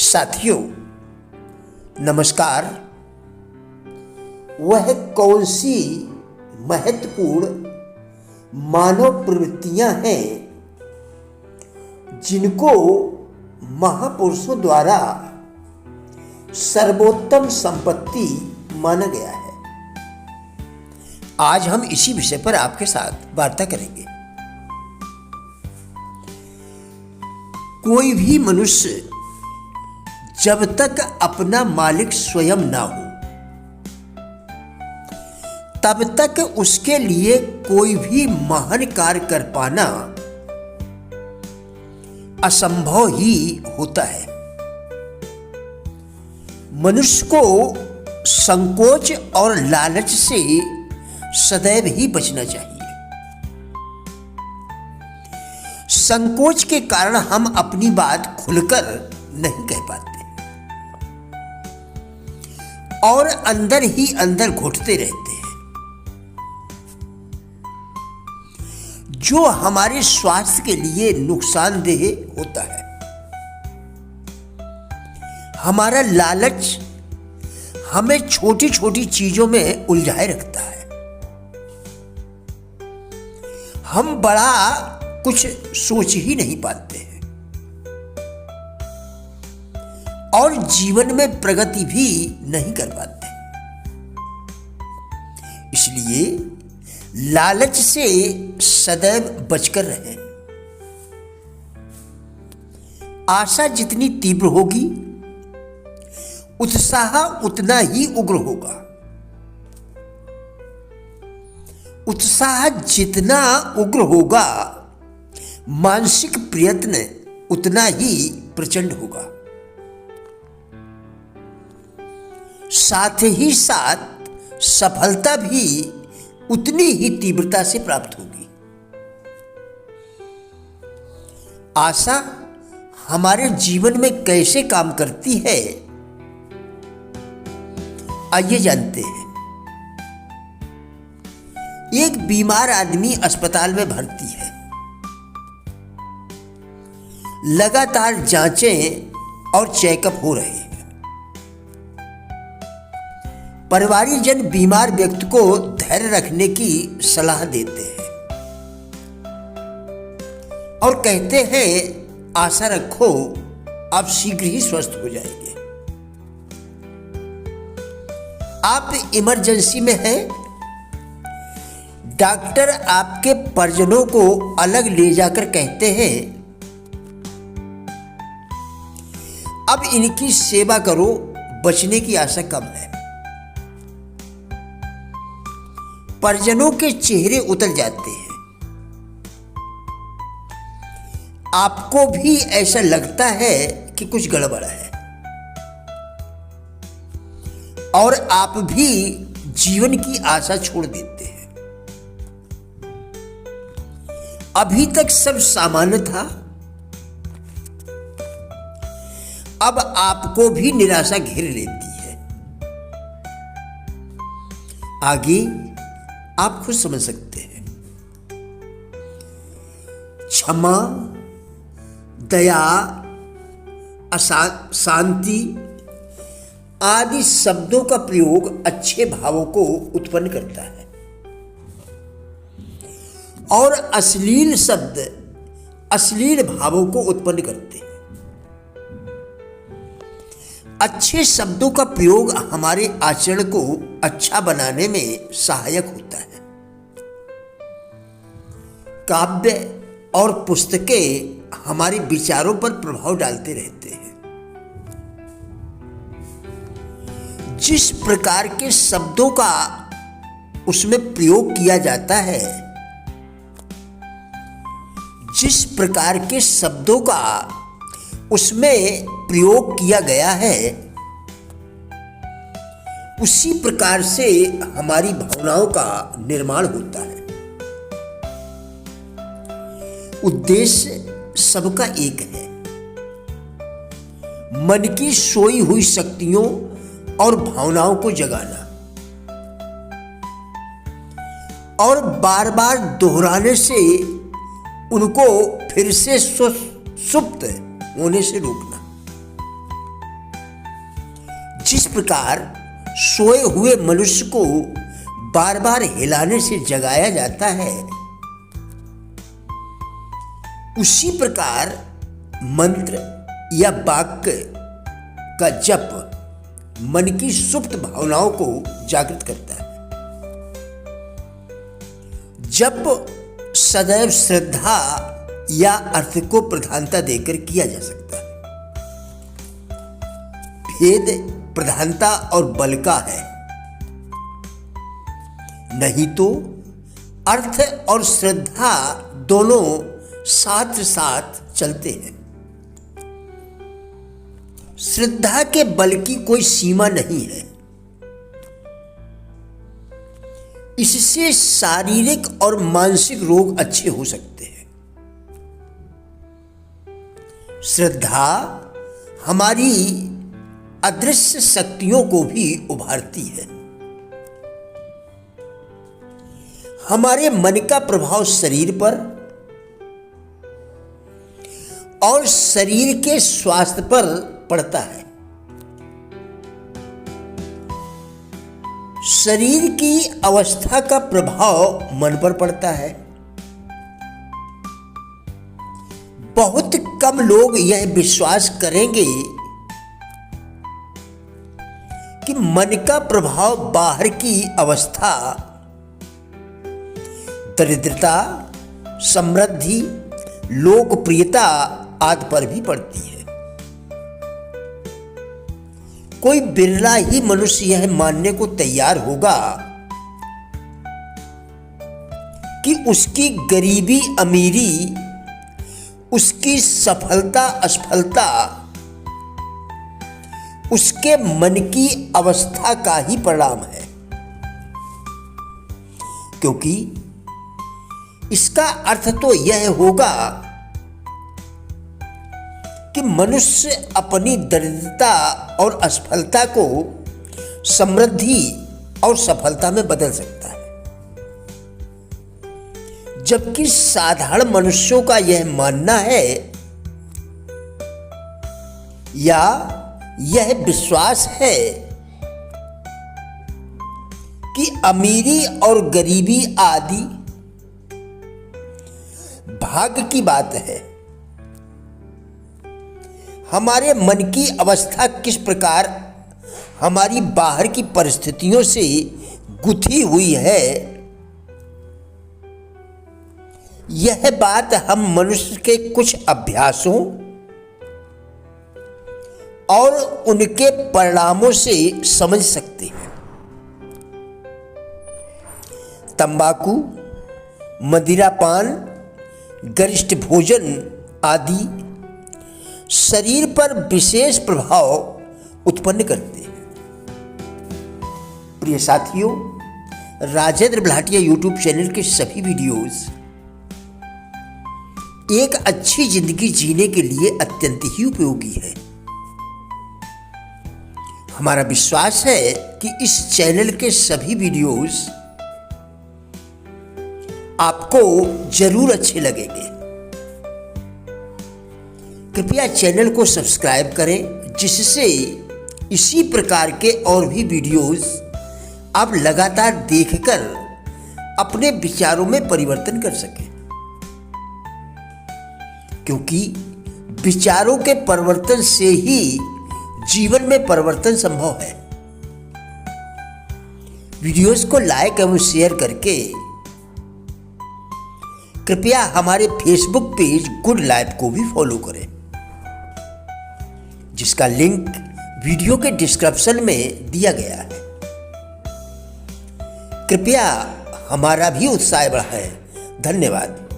साथियों नमस्कार। वह कौन सी महत्वपूर्ण मानव प्रवृत्तियां हैं जिनको महापुरुषों द्वारा सर्वोत्तम संपत्ति माना गया है? आज हम इसी विषय पर आपके साथ वार्ता करेंगे। कोई भी मनुष्य जब तक अपना मालिक स्वयं ना हो तब तक उसके लिए कोई भी महान कार्य कर पाना असंभव ही होता है। मनुष्य को संकोच और लालच से सदैव ही बचना चाहिए। संकोच के कारण हम अपनी बात खुलकर नहीं कह पाते और अंदर ही अंदर घुटते रहते हैं, जो हमारे स्वास्थ्य के लिए नुकसानदेह होता है। हमारा लालच हमें छोटी छोटी चीजों में उलझाए रखता है। हम बड़ा कुछ सोच ही नहीं पाते हैं और जीवन में प्रगति भी नहीं कर पाते। इसलिए लालच से सदैव बचकर रहें। आशा जितनी तीव्र होगी उत्साह उतना ही उग्र होगा। उत्साह जितना उग्र होगा मानसिक प्रयत्न उतना ही प्रचंड होगा। साथ ही साथ सफलता भी उतनी ही तीव्रता से प्राप्त होगी। आशा हमारे जीवन में कैसे काम करती है, आइए जानते हैं। एक बीमार आदमी अस्पताल में भर्ती है। लगातार जांचें और चेकअप हो रहे हैं। परिवारजन बीमार व्यक्ति को धैर्य रखने की सलाह देते हैं और कहते हैं आशा रखो, आप शीघ्र ही स्वस्थ हो जाएंगे। आप इमरजेंसी में हैं। डॉक्टर आपके परिजनों को अलग ले जाकर कहते हैं अब इनकी सेवा करो, बचने की आशा कम है। परिजनों के चेहरे उतर जाते हैं। आपको भी ऐसा लगता है कि कुछ गड़बड़ है और आप भी जीवन की आशा छोड़ देते हैं। अभी तक सब सामान्य था, अब आपको भी निराशा घेर लेती है। आगे आप खुद समझ सकते हैं। क्षमा, दया, शांति आदि शब्दों का प्रयोग अच्छे भावों को उत्पन्न करता है और अश्लील शब्द अश्लील भावों को उत्पन्न करते हैं। अच्छे शब्दों का प्रयोग हमारे आचरण को अच्छा बनाने में सहायक होता है। काव्य और पुस्तकें हमारे विचारों पर प्रभाव डालते रहते हैं। जिस प्रकार के शब्दों का उसमें प्रयोग किया जाता है, जिस प्रकार के शब्दों का उसमें प्रयोग किया गया है, उसी प्रकार से हमारी भावनाओं का निर्माण होता है। उद्देश्य सबका एक है, मन की सोई हुई शक्तियों और भावनाओं को जगाना और बार बार दोहराने से उनको फिर से सुप्त होने से रोकना। जिस प्रकार सोए हुए मनुष्य को बार बार हिलाने से जगाया जाता है, उसी प्रकार मंत्र या वाक्य का जप मन की सुप्त भावनाओं को जागृत करता है। जप सदैव श्रद्धा या अर्थ को प्रधानता देकर किया जा सकता है। भेद प्रधानता और बल का है, नहीं तो अर्थ और श्रद्धा दोनों साथ साथ चलते हैं। श्रद्धा के बल की कोई सीमा नहीं है। इससे शारीरिक और मानसिक रोग अच्छे हो सकते हैं। श्रद्धा हमारी अदृश्य शक्तियों को भी उभारती है। हमारे मन का प्रभाव शरीर पर और शरीर के स्वास्थ्य पर पड़ता है। शरीर की अवस्था का प्रभाव मन पर पड़ता है। बहुत कम लोग यह विश्वास करेंगे कि मन का प्रभाव बाहर की अवस्था, दरिद्रता, समृद्धि, लोकप्रियता आदि पर भी पड़ती है। कोई बिरला ही मनुष्य यह मानने को तैयार होगा कि उसकी गरीबी अमीरी, उसकी सफलता असफलता उसके मन की अवस्था का ही परिणाम है, क्योंकि इसका अर्थ तो यह होगा कि मनुष्य अपनी दरिद्रता और असफलता को समृद्धि और सफलता में बदल सकता है। जबकि साधारण मनुष्यों का यह मानना है या यह विश्वास है कि अमीरी और गरीबी आदि भाग्य की बात है। हमारे मन की अवस्था किस प्रकार हमारी बाहर की परिस्थितियों से गुथी हुई है, यह बात हम मनुष्य के कुछ अभ्यासों और उनके परिणामों से समझ सकते हैं। तंबाकू, मदिरापान, गरिष्ठ भोजन आदि शरीर पर विशेष प्रभाव उत्पन्न करते हैं। प्रिय साथियों, राजेंद्र भाटिया यूट्यूब चैनल के सभी वीडियोस एक अच्छी जिंदगी जीने के लिए अत्यंत ही उपयोगी है। हमारा विश्वास है कि इस चैनल के सभी वीडियोस आपको जरूर अच्छे लगेंगे। कृपया चैनल को सब्सक्राइब करें, जिससे इसी प्रकार के और भी वीडियोस आप लगातार देखकर अपने विचारों में परिवर्तन कर सकें, क्योंकि विचारों के परिवर्तन से ही जीवन में परिवर्तन संभव है। वीडियोस को लाइक एवं शेयर करके कृपया हमारे फेसबुक पेज गुड लाइफ को भी फॉलो करें, जिसका लिंक वीडियो के डिस्क्रिप्शन में दिया गया है। कृपया हमारा भी उत्साह बढ़ाएं। धन्यवाद।